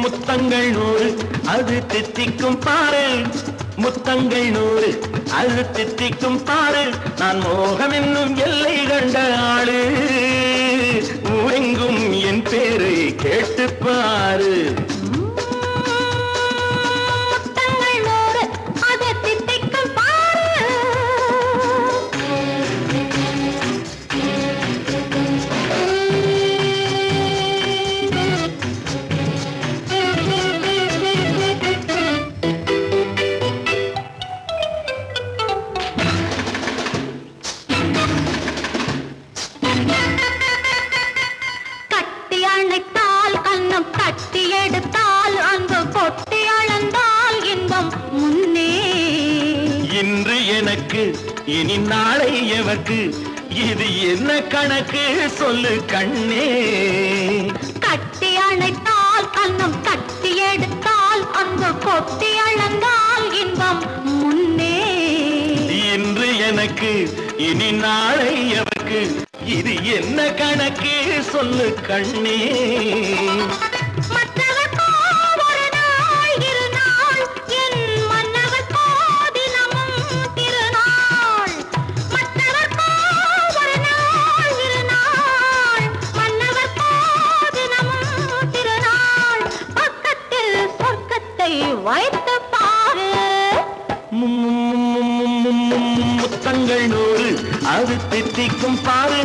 முத்தங்கள் 100 அது தித்திக்கும் பாரு, முத்தங்கள் 100 அது தித்திக்கும் பாரு. நான் மோகம் என்னும் எல்லை கண்ட ஆளு, ஊரெங்கும் என் பேரை கேட்டுப்பாரு. இன்று எனக்கு இனி நாளை எவர்க்கு, இது என்ன கணக்கு சொல்லு கண்ணே. கட்டி அணைத்தால் கண்ணம் கட்டி எடுத்தால் அன்பு கொட்டி அளந்தால் இன்பம் முன்னே. இன்று எனக்கு இனி நாளை எவர்க்கு, இது என்ன கணக்கு சொல்லு கண்ணே. வைத்து பாரு முத்தங்கள் 100 அது தித்திக்கும் பாரு.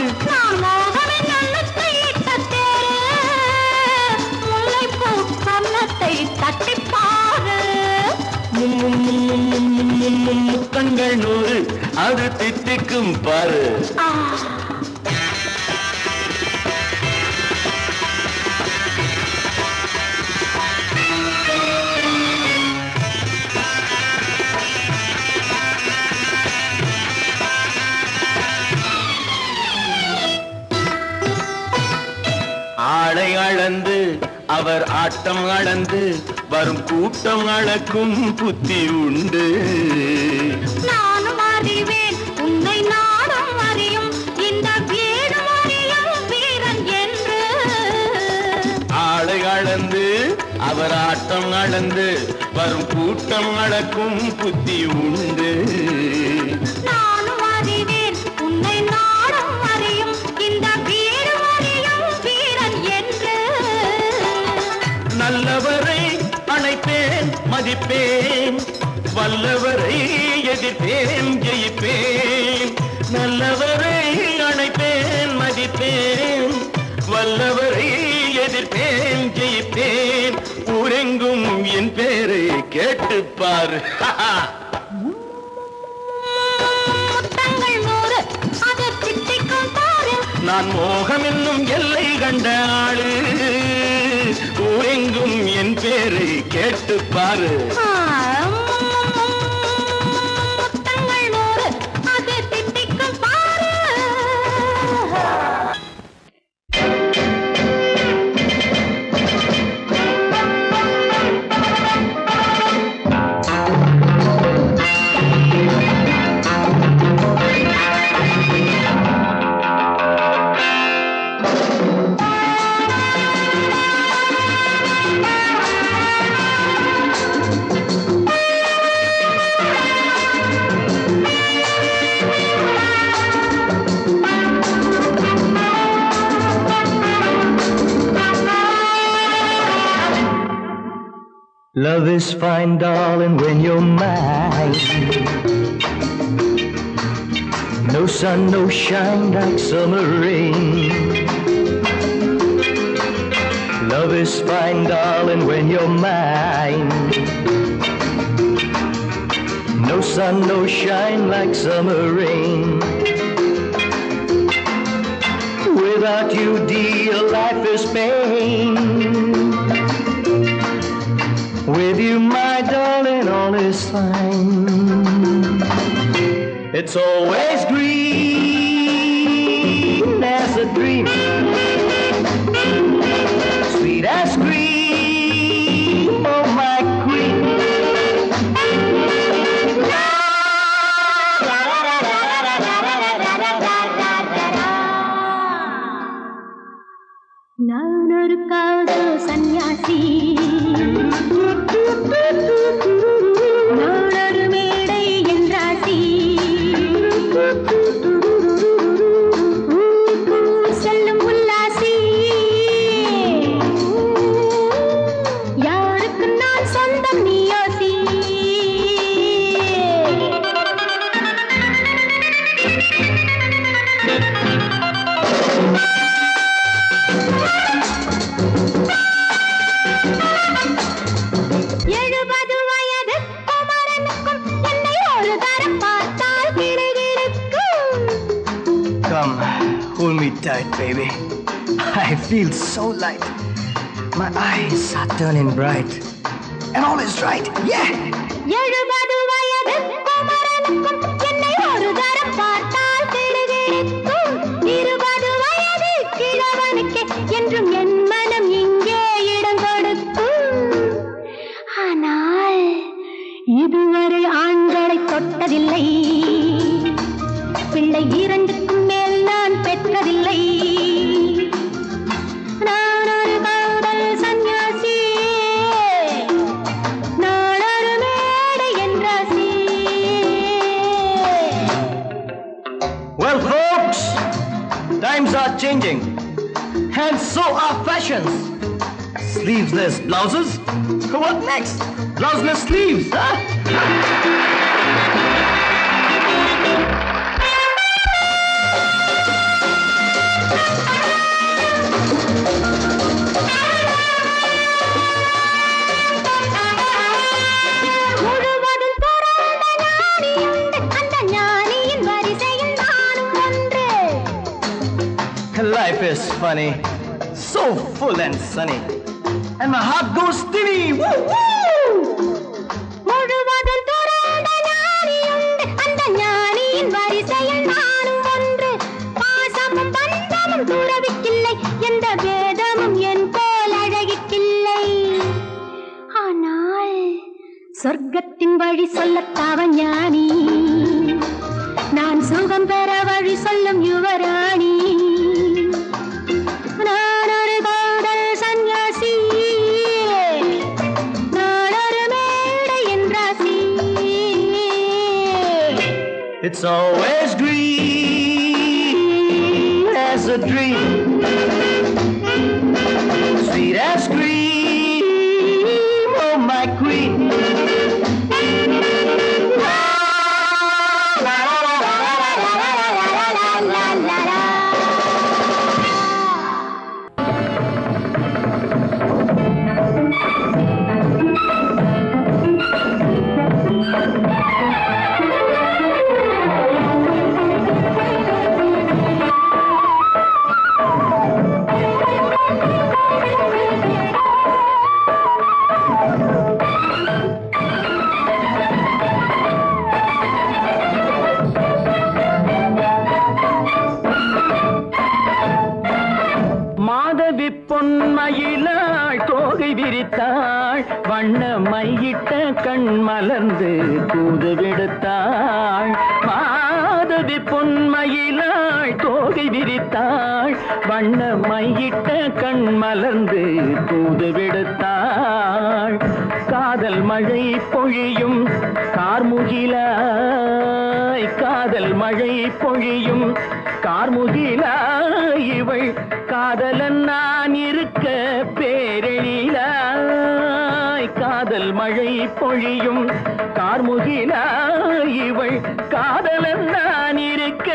முல்லைப்பூ கன்னத்தை தட்டிப்பாரு. முத்தங்கள் 100 அது தித்திக்கும் பாரு. ஆளை அளந்து அவர் ஆட்டம் அளந்து வரும் கூட்டம் அளக்கும் புத்தி உண்டு. நானும் அறிவேன் உன்னை நாடும் அறியும் இந்த வீடும் அறியும் வீரன் என்று. ஆளை அளந்து அவர் ஆட்டம் அளந்து வரும் கூட்டம் அளக்கும் புத்தி உண்டு. நானும் அறிவேன் உன்னை நாடும் அறியும் இந்த வீடும் அறியும் வீரன் என்று. நல்லவரை அணைப்பேன் மதிப்பேன், வல்லவரை எதிர்ப்பேன் ஜெயிப்பேன். நல்லவரை அணைப்பேன் மதிப்பேன், வல்லவரை எதிர்ப்பேன் ஜெயிப்பேன். ஊரெங்கும் என் பேரை கேட்டுப்பார். முத்தங்கள் 100 அது தித்திக்கும் பாரு. நான் மோகம் என்னும் எல்லை கண்ட ஆளு, ஊரெங்கும் என் பேரை கேட்டுப்பாரு. முத்தங்கள் 100 அது தித்திக்கும் பாரு. Love is fine, darling, when you're mine. No sun, no shine like summer rain. Love is fine, darling, when you're mine. No sun, no shine like summer rain. Without you, dear, life is pain. With you, my darling, all is fine. It's always green as a dream, sweet as cream, oh my queen. நான் ஒரு காதல் சன்னியாசி, tight, baby. I feel so light. My eyes are turning bright. And all is right, yeah! 70 வயது குமரனுக்கும் என்னை ஒரு தரம் பார்த்தால் கிடுகிடுக்கும். 20 வயது கிழவனுக்கு என்றும் என் மனம் இங்கே இடம் கொடுக்கும். ஆனால் இதுவரை ஆண்களை தொட்டதில்லை, பிள்ளை 2க்கும் மேல் நான் பெற்றதில்லை. நான் ஒரு காதல் சன்னியாசி, நான் ஒரு மேடை என்றாசி. Well, folks, times are changing. And so are fashions. Sleeveless blouses? What next? Blouseless sleeves, huh? முழுவதும் துறந்த ஞானியுண்டு, அந்த ஞானியின் வரிசையில் நானும் ஒன்று. Life is funny, so full and sunny. And my heart goes stinny. Woo, woo! முழுவதும் துறந்த ஞானியுண்டு, அந்த ஞானியின் வரிசையில் நானும் ஒன்று. பாசமும் பந்தமும் துறவிக்கில்லை, எந்த வேதமும் என் போல் அழகிக்கில்லை. ஆனால் சொர்க்கத்தின் வழி சொல்லத்தாவ ஞானி, நான் சுகம் பெற வழி சொல்லும் யுவராணி. நான் ஒரு காதல் சன்னியாசி, நான் ஒரு மேடை என்றாசி. It's always green as a dream, sweet as cream, oh my queen. Madhavi பொன்மயிலாள் தோகை விரித்தாள், வண்ண மையிட்ட கண் மலர்ந்து தூது விடுத்தாள். மாதவி பொன்மயிலாள் தோகை விரித்தாள், வண்ண மையிட்ட கண் மலர்ந்து தூது விடுத்தாள். காதல் மழை பொழியும் கார்முகிலாய், காதல் மழை பொழியும் கார்முகிலாய், இவள் காதலன் நான் இருக்க பேரெழிலாய். காதல் மழை பொழியும் கார்முகிலாய், இவள் காதலன் நான் இருக்க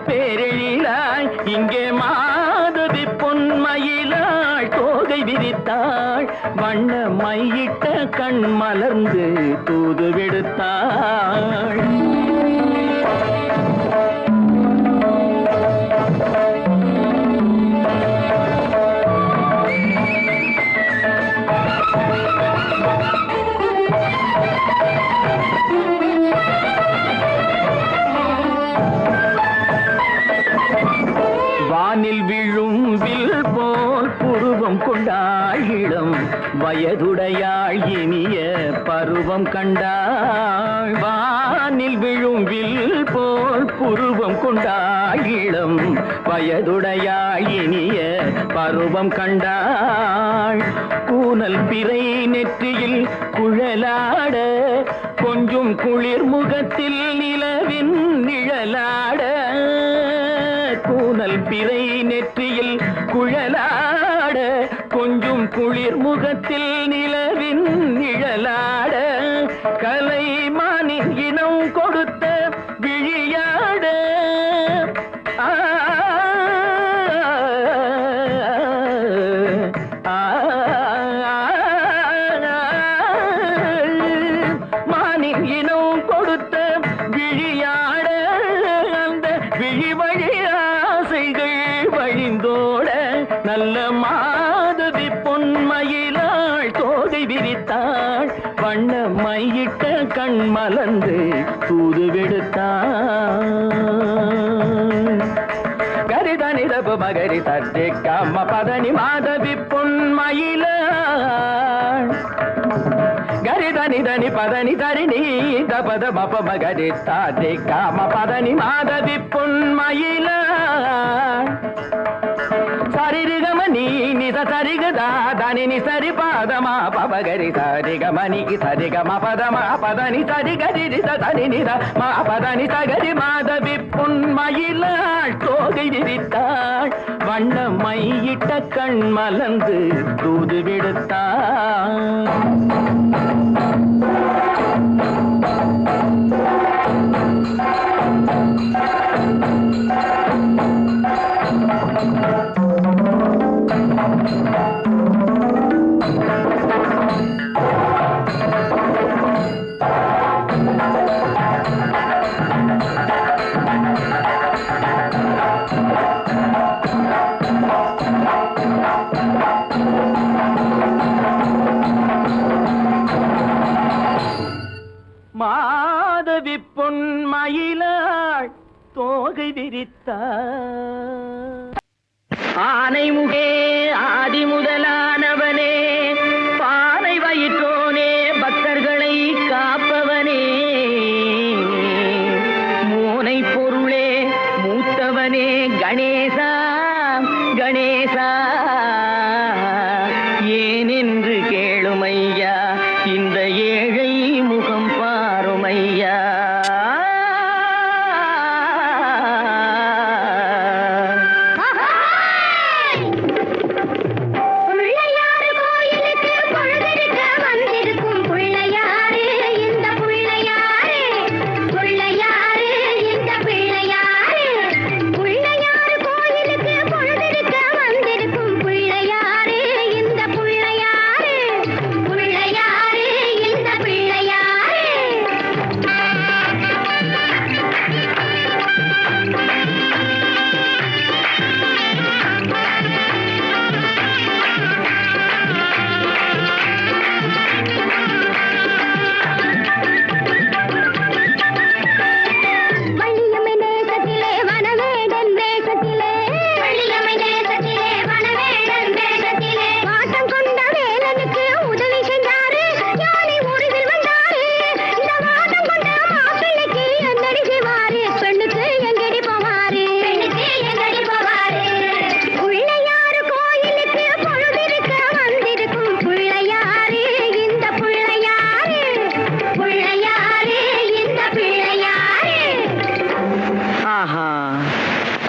பேரெழிலாய். இங்கே மாதவி பொன்மயிலாள் தோகை விரித்தாள், வண்ண மையிட்ட கண் மலர்ந்து தூது விடுத்தாள். வானில் விழும் வில் போல் புருவம் கொண்டாள் இளம் வயதுடையாள் இனிய பருவம் கண்டாள். வானில் விழும் வில் போல் புருவம் கொண்டாள் இளம் வயதுடையாள் இனிய பருவம் கண்டாள். கூனல் பிறை நெற்றியில் குழலாட, கொஞ்சம் குளிர் முகத்தில் நிலவின் நிழலாட. கூனல் பிறை நெற்றியில் குழலாட, கொஞ்சம் குளிர் முகத்தில் நிலவின் நிழலாட. கலைமானின் இனம் கொடுத்த விழியாட. மானின் இனம் கொடுத்த விழியாட, அந்த விழி வழி ஆசைகள் விரித்தாள் வண்ண மையிட்ட கண் மலர்ந்து தூது விடுத்தாள் கரிதனிதபு மகரி தர்ஜி கம்ம பதனி மாதவி பொன்மயில கரிதனிதனி பதனி தரிணி தபத மப மகரி தர்ஜி கம்ம பதனி மாதவி பொன்மயில சரிகமணி நித சரிகதா தனி சரி பாதமா பபகரி சரிகமணி சரிகம பதமா பதனி சரிகரி தனி நித மா பதனி சகரி மாதவி பொன்மயிலாள் தோகை விரித்தாள் வண்ண மையிட்ட கண் மலர்ந்து தூது விடுத்தாள் மாதவி பொன்மயிலாள் தோகை விரித்தாள் ஆனை முகே ஆதி முதலானவனே பானை வயிற்றோனே பக்தர்களை காப்பவனே மூனை பொருளே மூத்தவனே கணேசா கணேசா ஏனென்று கேளுமையா இந்த ஏழை முகம் பாருமையா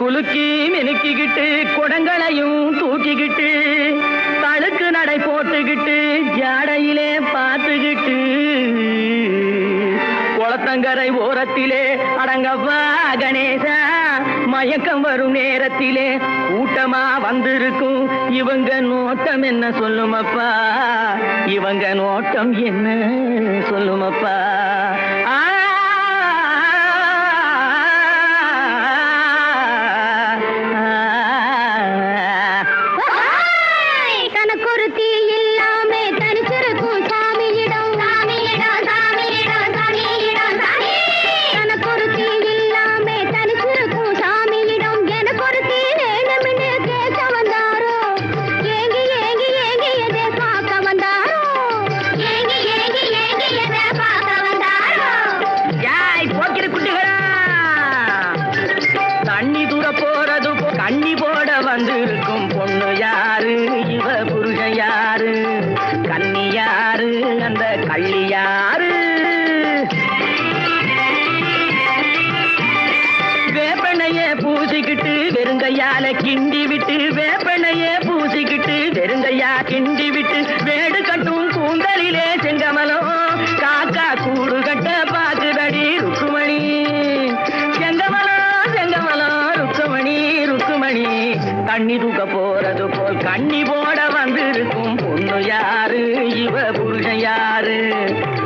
குலுக்கி மினுக்கிக்கிட்டு குடங்களையும் தூக்கிக்கிட்டு தழுக்கு நடை போட்டுக்கிட்டு ஜாடையிலே பார்த்துக்கிட்டு குளத்தங்கரை ஓரத்திலே அடங்கப்பா கணேசா மயக்கம் வரும் நேரத்திலே கூட்டமா வந்திருக்கும் இவங்க நோட்டம் என்ன சொல்லுமப்பா இவங்க நோட்டம் என்ன சொல்லுமப்பா கண்ணி போட வந்திருக்கும் பொண்ணு யாரு இவ புருஷன் யாரு கண்ணி யாரு அந்த கள்ளி யாரு வேப்பனைய பூசிக்கிட்டு வெறுங்கையால கிண்டி விட்டு வேப்பனைய பூசிக்கிட்டு வெறுங்கையா கிண்டி விட்டு வேடு கட்டும் கூந்தலிலே செங்கமலம் காக்கா கூடு கட்ட பாக்குதடி ருக்குமணி செங்கமலம் செங்கமலம் ருக்குமணி ருக்குமணி கண்ணி தூக்க போறது போல் கண்ணி போட வந்திருக்கும் பொண்ணு யாரு இவ புருஷன் யாரு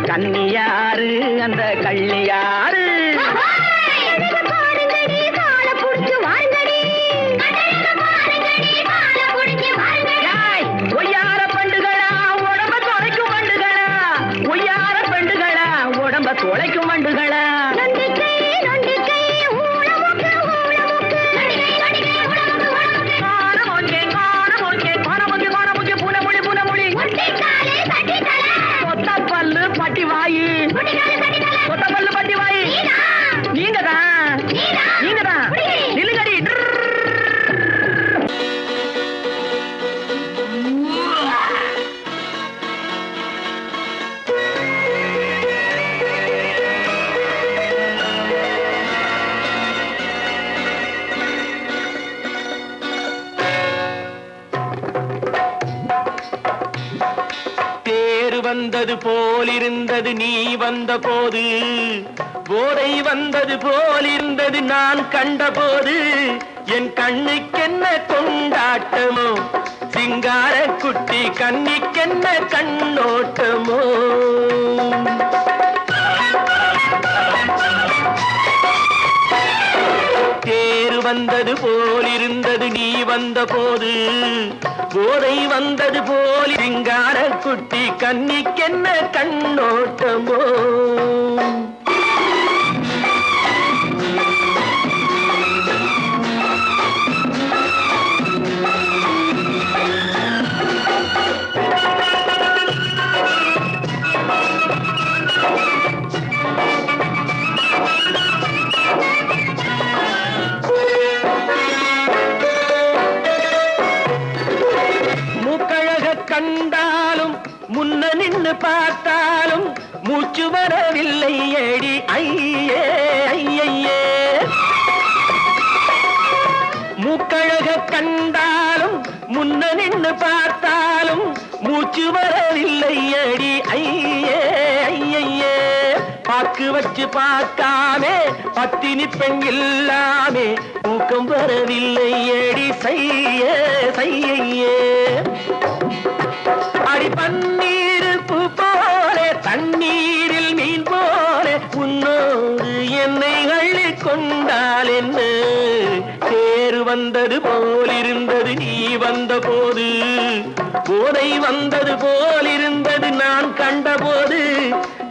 கண்ணி யாரு அந்த கள்ளி யாரு ஒய்யார பண்டுகளா உடம்ப துறைக்கும் பண்டு வந்தது போலிருந்தது நீ வந்த போது, போதை வந்தது போலிருந்தது நான் கண்டபோது, என் கண்ணுக்கென்ன கொண்டாட்டமோ, சிங்கார குட்டி கண்ணிக்கென்ன கண்ணோட்டமோ. தேரு வந்தது போலிருந்தது நீ வந்த போது, போதை வந்தது போல் சிங்கார குட்டி கண்ணிக்கென்ன கண்ணோட்டமோ. கண்டாலும் முன்ன நின்னு பார்த்தாலும் மூச்சு வரவில்லை ஏடி ஐயே ஐயே. மூக்கழக கண்டாலும் முன்ன நின்னு பார்த்தாலும் மூச்சு வரவில்லை ஏடி ஐயே ஐயே. பாக்கு வச்சு பார்க்காமே பத்தினி பெண் இல்லாமே தூக்கம் வரவில்லை ஏடி செய்யே செய்யே. அடி பன்னீர் பூ போல தண்ணீரில் மீன் போல உன்னோடு என்னை அள்ளி கொண்டால் என்ன. தேர் வந்தது போலிருந்தது நீ வந்த போது, போதை வந்தது போலிருந்தது நான் கண்டபோது,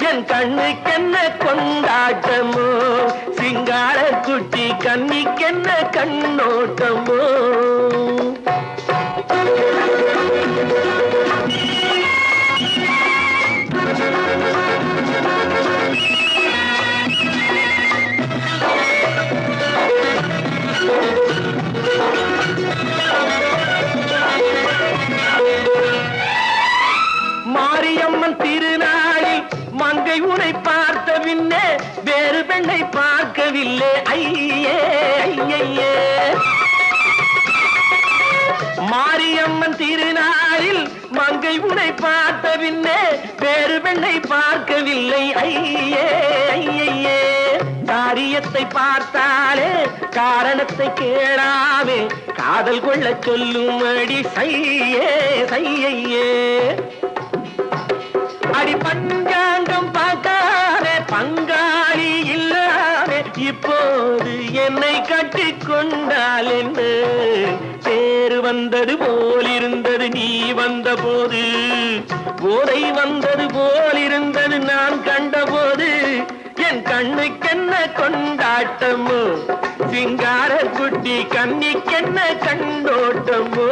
என் கண்ணுக்கென்ன கொண்டாட்டமோ, சிங்கார குட்டி கண்ணிக்கென்ன கண்ணோட்டமோ. மாரியம்மன் திருநாளில் மங்கை உனை பார்த்த பின்னே வேறு பெண்ணை பார்க்கவில்லை ஐயே ஐயே. மாரியம்மன் திருநாளில் மங்கை உனை பார்த்த பின்னே வேறு பெண்ணை பார்க்கவில்லை ஐயே ஐயே. காரியத்தை பார்த்தாலே காரணத்தை கேளாமே காதல் கொள்ள சொல்லும் அடி செய்யே செய்யே. அடி பஞ்சாங்கம் பார்க்காத பங்காளி இல்லாமே இப்போது என்னை கட்டி கொண்டால் என்ன. தேர் வந்தது போலிருந்தது நீ வந்த போது, போதை வந்தது போலிருந்தது நான் கண்டபோது, என் கண்ணுக்கென்ன கொண்டாட்டமோ, சிங்கார குட்டி கண்ணிக்கென்ன கண்ணோட்டமோ.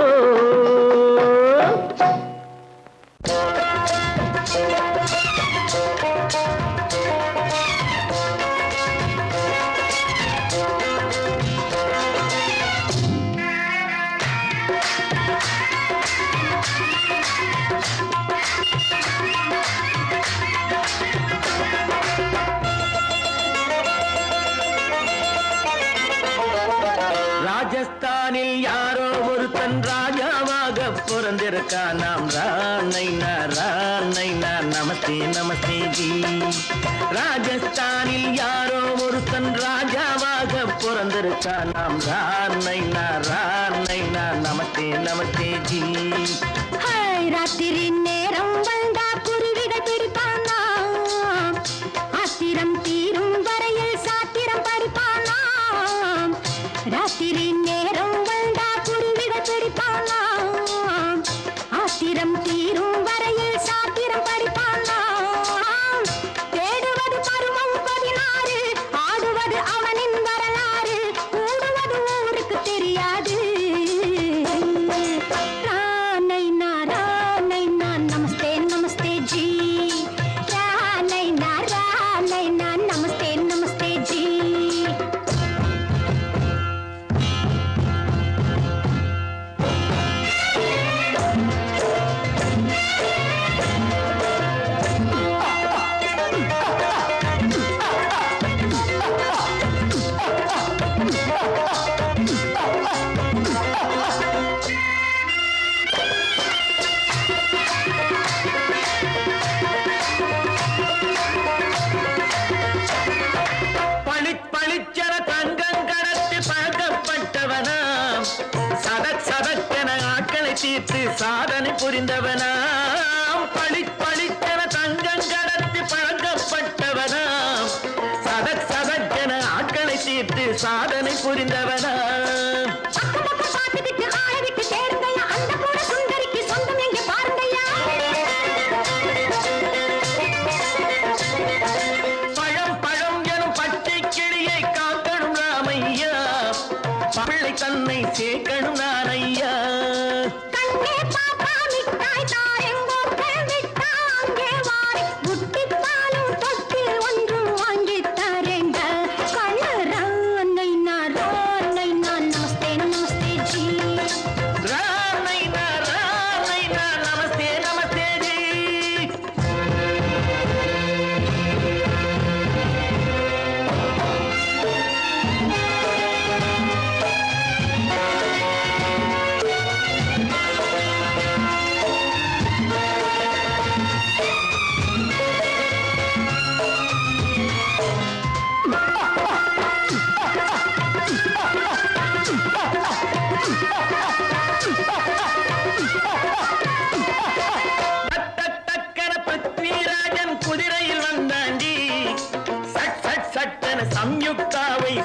ராஜஸ்தானில் யாரோ ஒருத்தன் ராஜாவாக பிறந்திருக்கான். நாம் ராணைனா ராணைனா நமஸ்தே நமஸ்தே ஜி. ராஜஸ்தானில் யாரோ ஒருத்தன் ராஜாவாக பிறந்திருக்கான். நாம் ராணைனா ராணைனா நமஸ்தே நமஸ்தே ஜி. ராத்திரி நேரம் வந்தா குருவிகள் பிடிப்பானா, ஆத்திரம் தீரும் வரையில் சாத்திரம் படிப்பானா. ராத்திரி நேரம் வந்தா குருவிகள் பிடிப்பானா, ஆத்திரம் தீரும் வரையில் சாத்திரம் படிப்பானா. தேடுவது பருவம் 16, ஆடுவது அவனின் வரலாறு, கூடுவது ஊருக்கு தெரியாது. ரானை நான்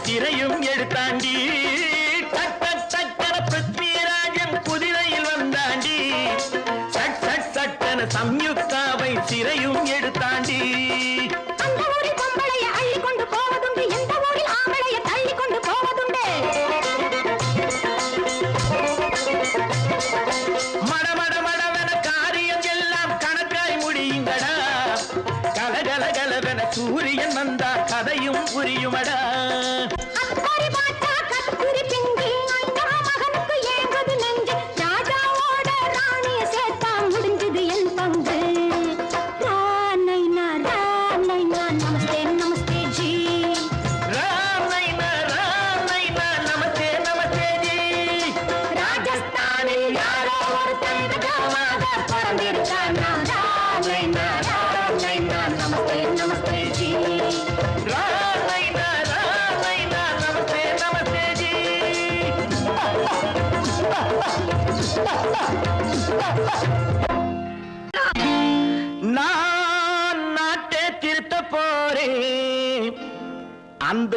சிறையும் எடுத்தாண்டி டக் டக் டக்கன பிருத்விராஜன் குதிரையில் வந்தாண்டி சட் சட் சட்டன சம்யுக்தாவை சிறையும் எடுத்தாண்டி அந்த ஊரில் பொம்பளைய அள்ளி கொண்டு போவதுண்டு எந்த ஊரில் ஆம்பளைய தள்ளி கொண்டு போவதுண்டு மடமட மடவன காரியம் எல்லாம் கணக்காய் முடியுங்கடா கலகல கலவன சூரியன் வந்தா கதையும் புரியுமடா அக்கறை பார்த்தா கத்திரி பிஞ்சு அந்த மகனுக்கு ஏங்குது நெஞ்சு ராஜாவோட ராணிய சேர்த்தா முடிஞ்சது என் பங்கு ராமைனா நமஸ்தே நமஸ்தே ஜி ராம் நைனா நமஸ்தே நமஸ்தே ஜி ராஜஸ்தானில் யாரோ ஒருத்தன் ராமாக பிறந்திருக்கானா ராமைனா நமஸ்தே நமஸ்தே ஜி ராம் நைனா நமஸ்தே நமஸ்தே ஜி நான் நாட்டை திருத்த போறேன் அந்த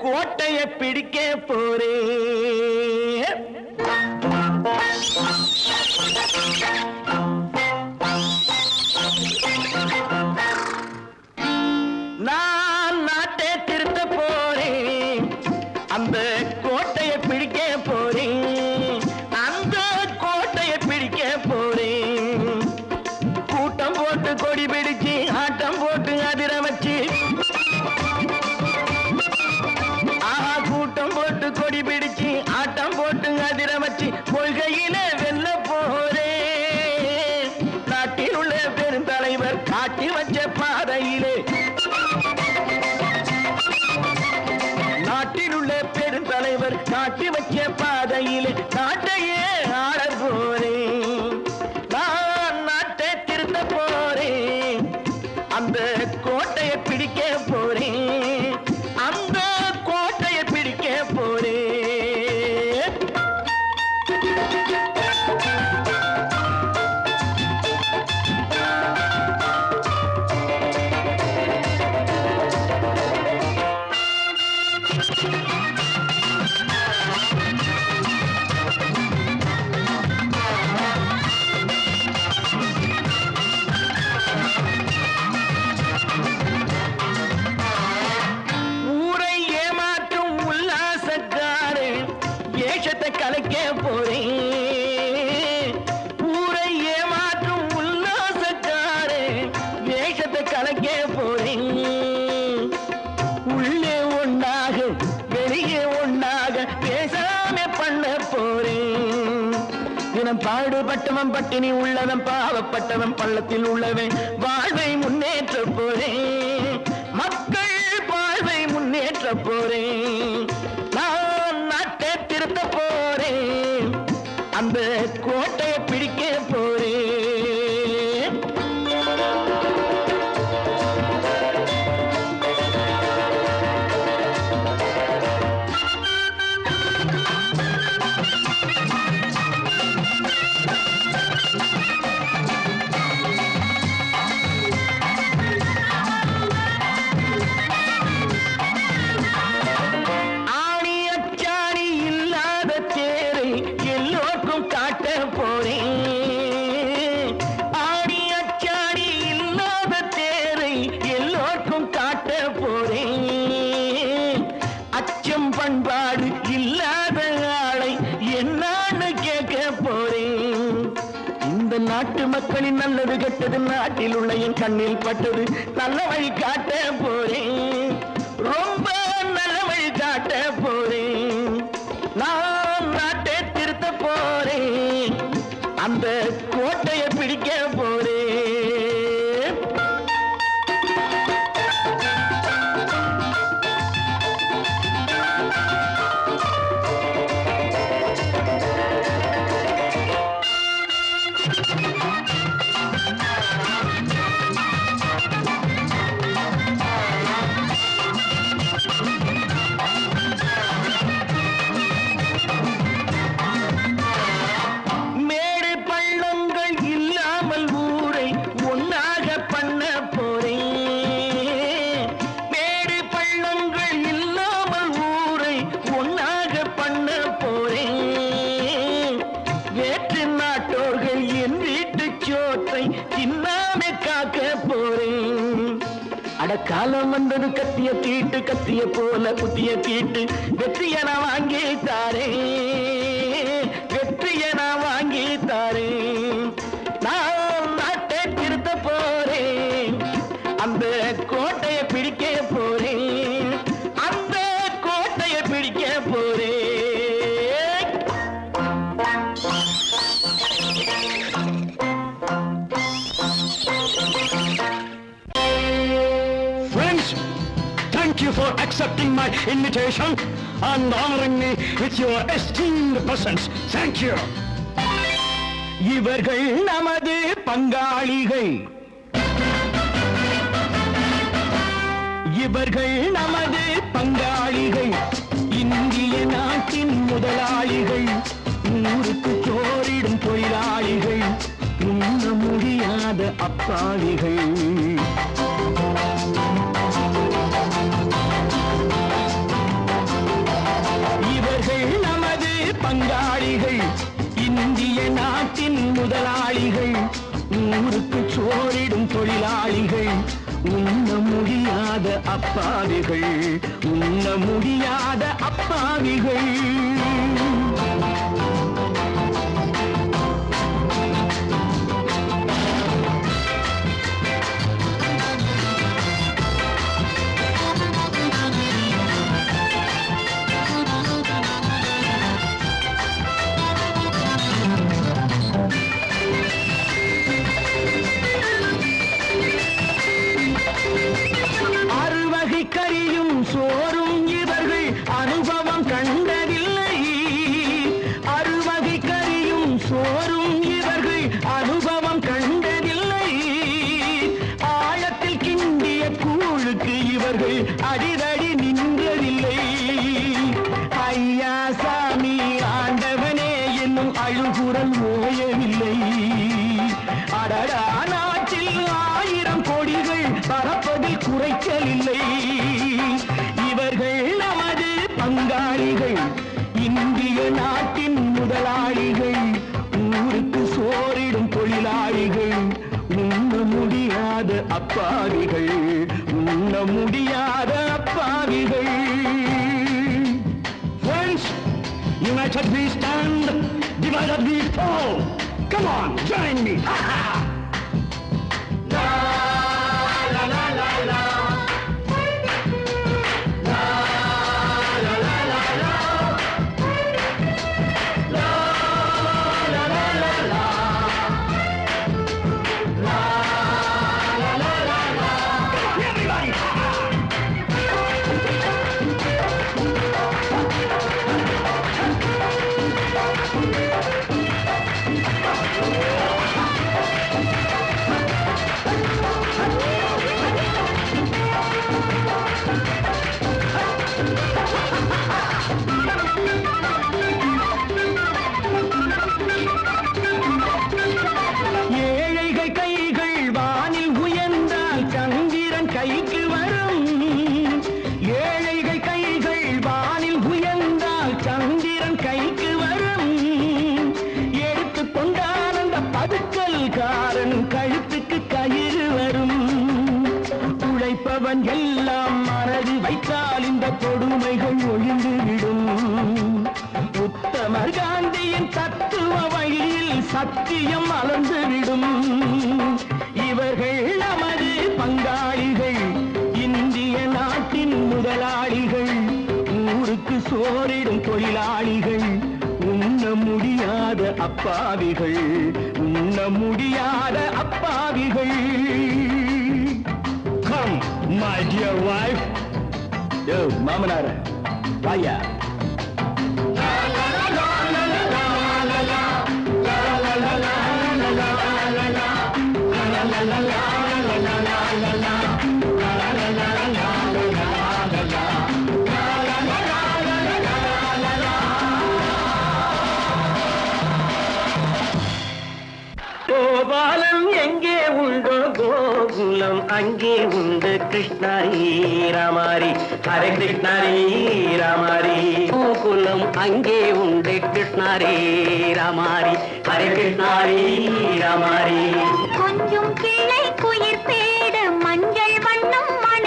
கோட்டையை பிடிக்க போறேன் நான் நாட்டை திருத்த போறேன் அந்த கோட்டையை பிடிக்க போறேன் அந்த கோட்டையை பிடிக்க போறேன் கூட்டம் போட்டு கொடி பிடிச்சு ஆட்டம் போட்டு அதிர வச்சு ஆஹா கூட்டம் போட்டு கொடி பிடிச்சு ஆட்டம் போட்டு அதிர வச்சு கொள்கையில வெல்ல போறேன் நாட்டில் உள்ள பெருந்தலைவர் காட்டி வச்ச பாதையிலே நாட்டில் உள்ள பெருந்தலைவர் காட்டி வச்ச பாதையிலே நாட்டையே ஆள போறேன் நான் நாட்டை திருத்த போறேன் அந்த கோட்டையை பிடிக்க போறேன் அந்த கோட்டையை பிடிக்க போறேன் ஊரை ஏமாற்றும் உல்லாசக்காரு வேஷத்தை கலைக்க போறேன் ஊரை ஏமாற்றும் உல்லாசக்காரு வேஷத்தை கலைக்க போறேன் உள்ளே ஒண்ணாக வெளியே ஒண்ணாக பேசாம பண்ண போறேன் தினம் பாடுபட்டவன் பட்டினி உள்ளவன் பாவப்பட்டவன் பள்ளத்தில் உள்ளவன் வாழ்வை முன்னேற்ற போறேன் மக்கள் வாழ்வை முன்னேற்ற போறேன் நான் நாட்டை திருத்த போறேன் அந்த கோட்டையை பிடிக்க போறேன் ஆணி அச்சாணி இல்லாத தேரை எல்லோருக்கும் காட்ட போறேன் ஆணி அச்சாணி இல்லாத தேரை எல்லோருக்கும் காட்ட போறேன் அச்சம் பண்பாடு இல்லாத ஆளை என்னான்னு கேட்க போறேன் இந்த நாட்டு மக்களின் நல்லது கெட்டது நாட்டில் உள்ள என் கண்ணில் பட்டது நல்ல வழி காட்ட போறேன் ரொம்ப நல்ல வழி காட்ட போறேன் நான் நாட்டை திருத்த போறேன் அந்த கோட்டையை பிடிக்க போறேன் அடக்காலம் வந்தது கத்திய தீட்டு கத்திய போல புத்திய தீட்டு வெற்றிய நான் வாங்கி தாரே வெற்றிய நான் வாங்கி தாரே நான் நாட்டை திருத்த போறேன் அந்த கோட்டையை பிடிக்க போறேன் அந்த கோட்டையை பிடிக்க போறேன் Friends, thank you for accepting my invitation and honoring me with your esteemed presence. Thank you. இவர்கள் நமது பங்காளிகள் இவர்கள் நமது பங்காளிகள் இந்திய நாட்டின் முதலாளிகள் ஊருக்கு சோறிடும் தொழிலாளிகள் உண்ண முடியாத அப்பாவிகள் இவர்கள் நமது பங்காளிகள் இந்திய நாட்டின் முதலாளிகள் ஊருக்கு சோறிடும் தொழிலாளிகள் உண்ண முடியாத அப்பாவிகள் உண்ண முடியாத அப்பாவிகள் அறுவகை கறியும் சோறும் இவர்கள் அனுபவம் கண்டதில்லை அறுவகை கறியும் சோறும் இவர்கள் அனுபவம் கண்டதில்லை ஆழத்தில் கிண்டிய கூழுக்கு இவர்கள் அடிதடி நின்றதில்லை ஐயா சாமி ஆண்டவனே என்னும் அழுகுரல் ஓயவில்லை அடடா நாட்டில் 1000 கோடிகள் பறப்பதில் குறைச்சலில்லை இவர்கள் நமது பங்காளிகள் இந்திய நாட்டின் முதலாளிகள் ஊருக்கு சோறிடும் தொழிலாளிகள் உண்ண முடியாத அப்பாவிகள் உண்ண முடியாத அப்பாவிகள் Friends, united we stand, divided we fall. Come on, join me. Ha ha! Everybody, ha ha! ஏழைகள் கைகள் வானில் உயர்ந்தால் சந்திரன் கைக்கு வரும் ஏழைகள் கைகள் வானில் உயர்ந்தால் சந்திரன் கைக்கு வரும் எடுத்துக்கொண்டால் அந்த பதுக்கல்காரன் கழுத்துக்கு கயிறு வரும் உழைப்பவன் எல்லாம் மனது வைத்தால் இந்த கொடுமைகள் ஒழிந்துவிடும் உத்தமர் காந்தியின் தத்துவ வழியில் சத்தியம் மலர்ந்துவிடும் இவர்கள் நமது பங்காளிகள் இந்திய நாட்டின் முதலாளிகள் ஊருக்கு சோறிடும் தொழிலாளிகள் உண்ண முடியாத அப்பாவிகள் உண்ண முடியாத அப்பாவிகள் Come, my dear wife. யோ மாமனார வாயா கோபாலம் எங்கே உண்டோ கோகுலம் அங்கே உண்டு கிருஷ்ணாரி ராமாரி ஹரே கிருஷ்ணாரி ராமாரி கோகுலம் அங்கே உண்டு கிருஷ்ணாரி ராமாரி ஹரே கிருஷ்ணாரி ராமாரி கொஞ்சம் கிளை குயிர் பேடு மஞ்சள் வண்ணம் மண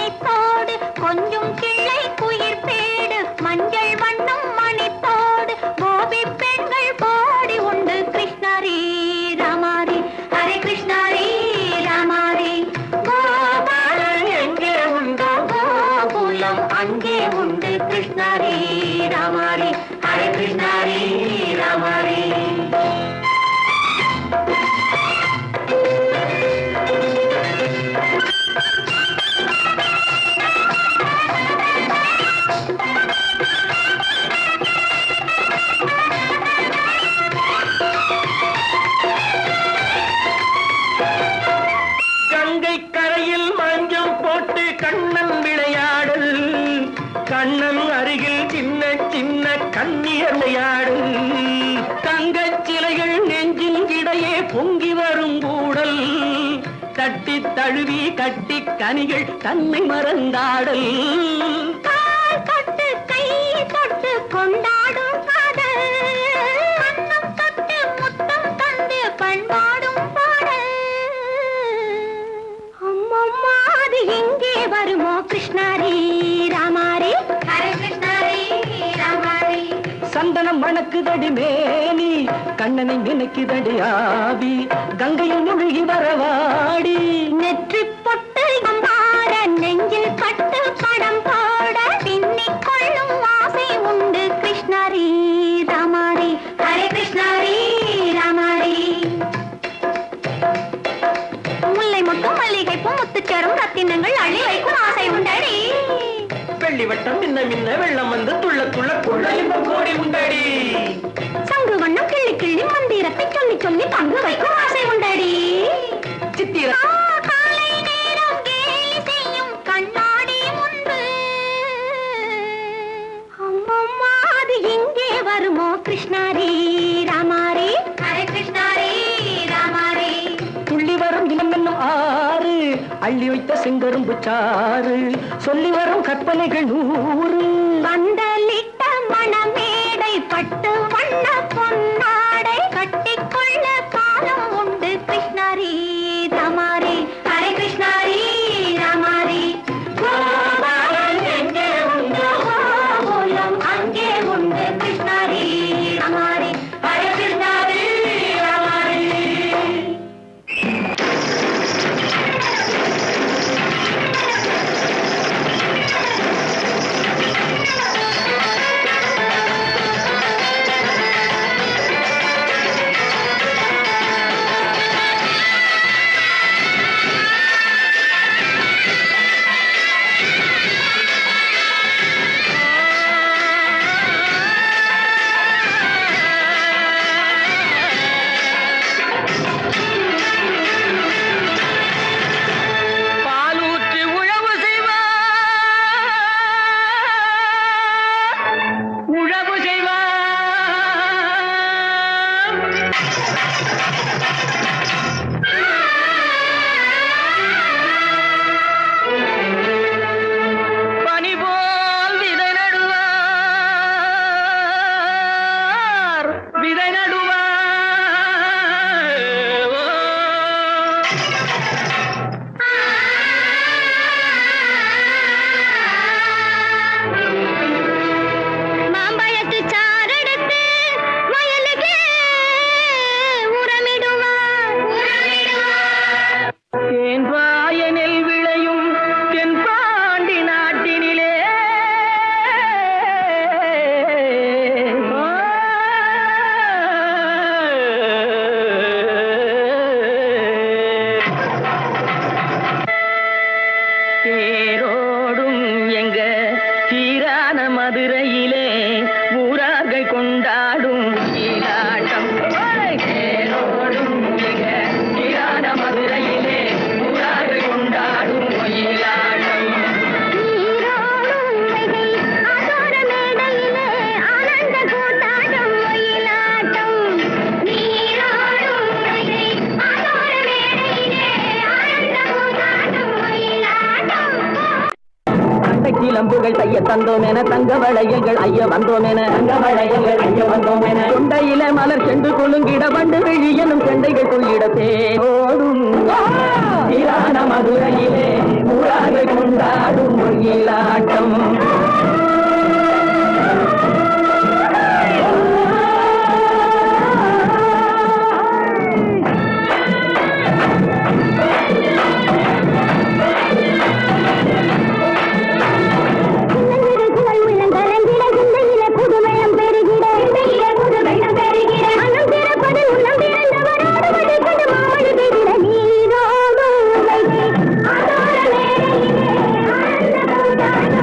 கங்கை கரையில் மஞ்சம் போட்டு கண்ணன் விளையாடல், கண்ணன் அருகில் சின்ன சின்ன கண்ணியர் விளையாடு, தங்கச் சிலைகள் நெஞ்சின் இடையே பொங்கி வரும் கூடல், தட்டி தழுவி கட்டி கனிகள் தன்னை மறந்தாடல், தொட்டு கை தொட்டு கொண்டாடும் காதல், கண்ணம் தொட்டு முத்தம் தந்து பண்பாடும் பாடல். அம்மம்மா அது எங்கே வருமோ கிருஷ்ணாரி ராமாரி, ஹரே கிருஷ்ணாரி ராமாரி. சந்தனம் மணக்குதடி மேனி, கண்ணனை நினைக்குதடி ஆவி, கங்கையில் முழுகி வரவாடி, நெற்றி பொட்டு அம்பார நெஞ்சில் பட்டு படம் போட பின்னிக் கொள்ளும் ஆசை உண்டு கிருஷ்ணாரி ராமாரி, ஹரே கிருஷ்ணாரி ராமாரி. முல்லை மொட்டும் மல்லிகை பூ முத்துச்சேரும் ரத்தினங்கள் அள்ளி வைக்கும் ஆசை உண்டடி, வெள்ளி வட்டம் மின்ன மின்ன வெள்ளம் வந்து துள்ள துள்ள கொள்ள இன்பம் கோடி உண்டடி, சங்கு வண்ணம் கிள்ளி கிள்ளி மந்திரத்தை சொல்லி சொல்லி பங்கு வைக்கும் ஆசை உண்டடி. சித்திர காலை நேரம் கேலி செய்யும் கண்ணாடி முன்பு அம்மம்மா அது எங்கே வருமோ கிருஷ்ணாரி ராமாரி, ஹரே கிருஷ்ணாரி ராமாரி. துள்ளி வரும் இனம் என்னும் ஆறு, அள்ளி வைத்த செங்கரும்பு சாறு, சொல்லி வரும் கற்பனைகள் 100, வந்தலிட்ட மணமேடை பட்டு வண்ண பொன்னாடை கட்டிக்கொள்ள காலம் உண்டு கிருஷ்ணாரி ராமாரி, ஹரே கிருஷ்ணாரி ராமாரி. கோபாலன் எங்கே உண்டு கோகுலம் அங்கே உண்டு கிருஷ்ணாரி ராமாரி, ஹரே கிருஷ்ணாரி ராமாரி. பாலூற்றி உழவு செய்வார், உழவு செய்வார், பனி போல் விதை நடுவார், விதை நடுவார். மாம்பழத்து சாரெடுத்து வயலுக்கு உரமிடுவார், உரமிடுவார். தேன்பாய நெல் விளையும் தென்பாண்டி நாட்டினிலே, தேரோடும் எங்க சீரான மதுரையிலே ஊரார்கள் கொண்டாடும் ஈலாட்டம், தேரோடும் எங்க சீரான மதுரையிலே ஊரார்கள் கொண்டாடும் ஈலாட்டம். நீரோடும் வைகை ஆதோர மேடையிலே ஆனந்த கூத்தாடும் ஒயிலாட்டம், நீரோடும் வைகை ஆதோர மேடையிலே ஆனந்த கூத்தாடும் ஒயிலாட்டம். தங்க கிளம்புகள் செய்ய தந்தோம் என, தங்க வளையல்கள் ஐய வந்தோம் என, தங்க வளையல்கள் ஐய வந்தோம் என, கொண்டையில மலர் சென்று கொழுங்கிட வண்டு விழி எனும் செண்டைகள் கொள்ளிட தேரோடும் சீரான மதுரையிலே ஊரார்கள் கொண்டாடும் ஒயிலாட்டம். சின்னஞ்சிறு உள்ளங்கலங்கிட சிந்தையிலே புது வெள்ளம் பெருகிட, சிந்தையிலே புது வெள்ளம் பெருகிட, மனம் திறப்பது உள்ளம் திறந்தவரோடு வழி கொண்டு மாமழை பெய்திட, நீரோடும் வைகை ஆதோர மேடையிலே ஆனந்த கூத்தாடும்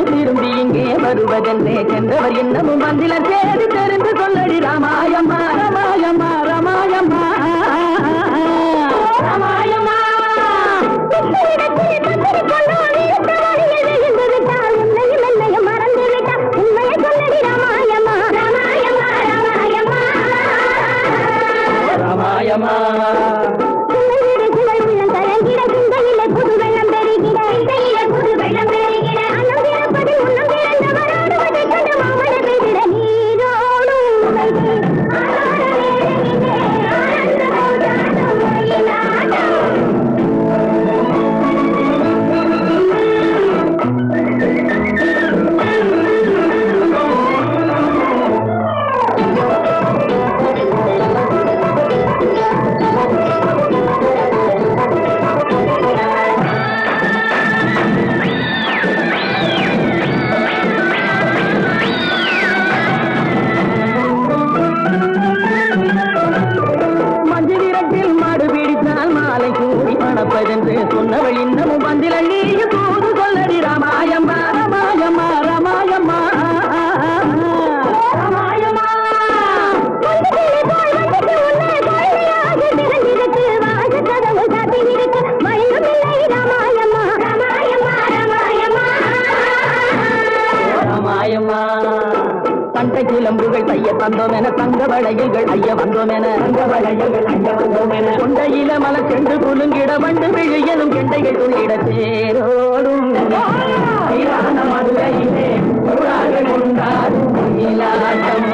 திரும்பி இங்கே வருவதென்றே சென்றவர் இன்னமும் வந்தில தேடி தெரிந்து சொல்லடி ராமாயம்மா ராமாயம்மா ராமாயம்மா ராமாயம்மா ராமாயம்மா சொன்னவள் இன்னமும் வந்திலள்ளி தூது சொல்லடி ராமாயம்மா ராமாயம்மா ராமாயம்மா ராமாயம்மா ராமாயம்மா தண்டை கிளம்புகள் தைய தந்தோம் என தங்க வளையல்கள் ஐய வந்தோம் என தங்க வளையல்கள் ஐய வந்தோம் என கொண்டையில மலை சென்று குலுங்கிட வண்டு விழியனும் கெண்டைகள் துள்ளிட தேரோடும் மதுரையிலே கொண்டாடும் இலாட்டம்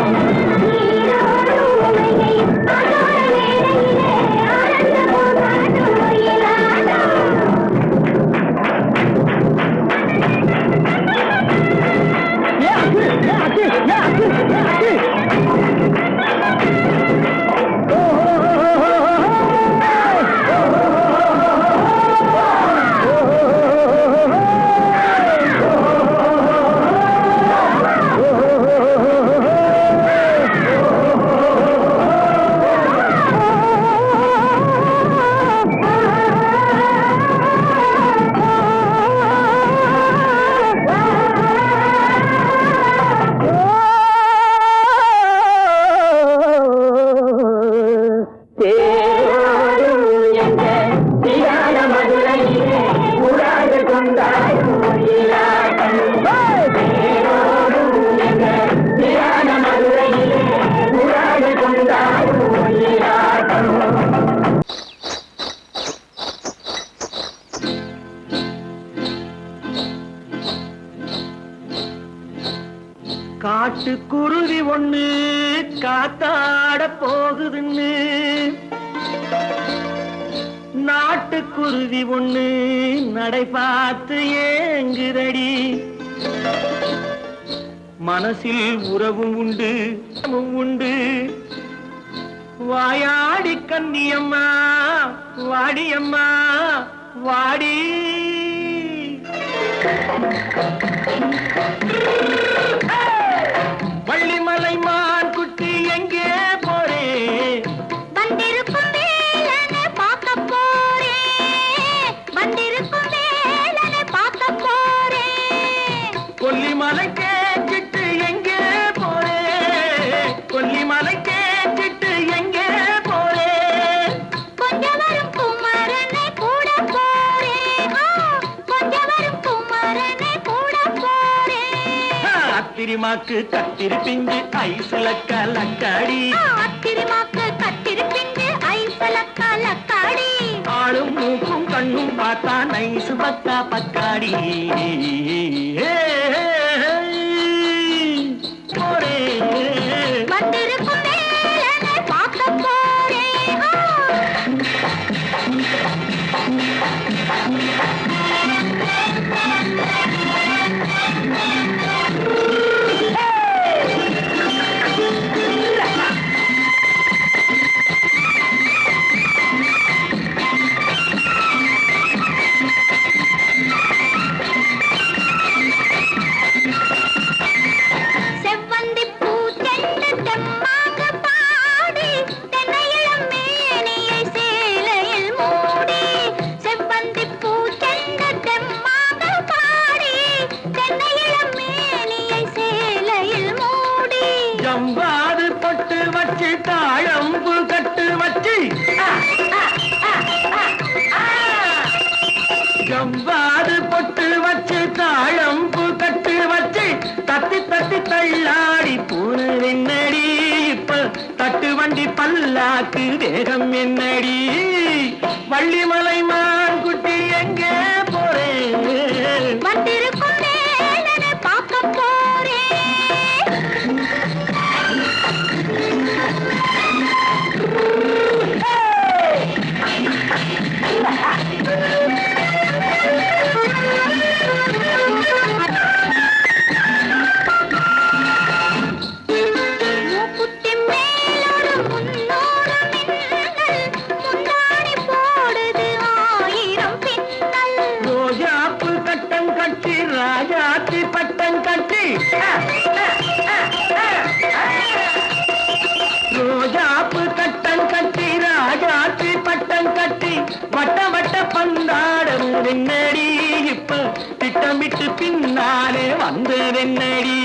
காட்டுக்குருவி ஒண்ணு காத்தாட போகுதுன்னு நாட்டுக்குருவி ஒண்ணு நடை பார்த்து ஏங்குதடி மனசில் உறவும் உண்டு வாயாடி கன்னியம்மா வாடியம்மா வாடி வள்ளிமலை மான் குட்டி எங்கே போறே வந்திருக்கும் வேலனை பார்க்க போறேன் வந்திருக்கும் வேலனை பார்க்க போறேன் கொல்லிமலை கேட்டுட்டு எங்கே போறே கொல்லிமலை கேட்டுட்டு எங்கே போறே கொஞ்சம் வரும் குமரனை கூட போறேன் கொஞ்சம் வரும் குமரனை கூட போறேன் அத்திரிமாக்கு கத்திருப்பிஞ்சு ஐசுல கலக்காடி அத்திரிமாக்கு கத்திருப்பிஞ்சு ஐசுல கலக்காடி ஆளும் மூக்கும் கண்ணும் பார்த்தா நைசு பக்கா பக்காடி போரே வந்திருக்கும் வேலனை பார்க்க போறேன் ஜவ்வாது பொட்டு வச்சு தாழம்பு கட்டு வச்சு தத்தி தத்தி தள்ளாடி பூனு என்னடி இப்ப தட்டு வண்டி பல்லாக்கு வேகம் என்னடி வள்ளிமலை மான் குட்டி எங்கே போறேன் வந்திருக்கும் வேலனை பார்க்க போறேன் மூக்குத்தி மேலோடு முன்னோடு மின்னல் முந்தாணி போடுது ஆயிரம் பின்னல் ரோஜாப்பு கட்டம் கட்டி ராஜாத்தி பட்டம் கட்டி ரோஜாப்பு கட்டம் கட்டி ராஜாத்தி பட்டம் கட்டி வட்ட வட்ட பந்தாடம் வெண்ணடி இப்ப திட்டமிட்டு பின்னாலே வந்ததென்னடி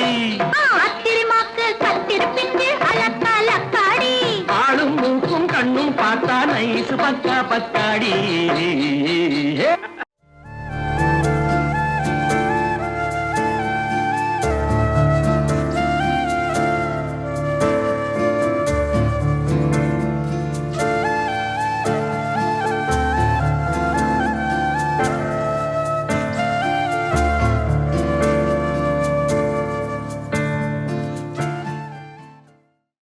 ஆத்திரமாக்கு கத்திருப்பிட்டு அலக்காடி ஆளும் மூக்கும் கண்ணும் பார்த்தா நைசு பக்கா பத்தாடி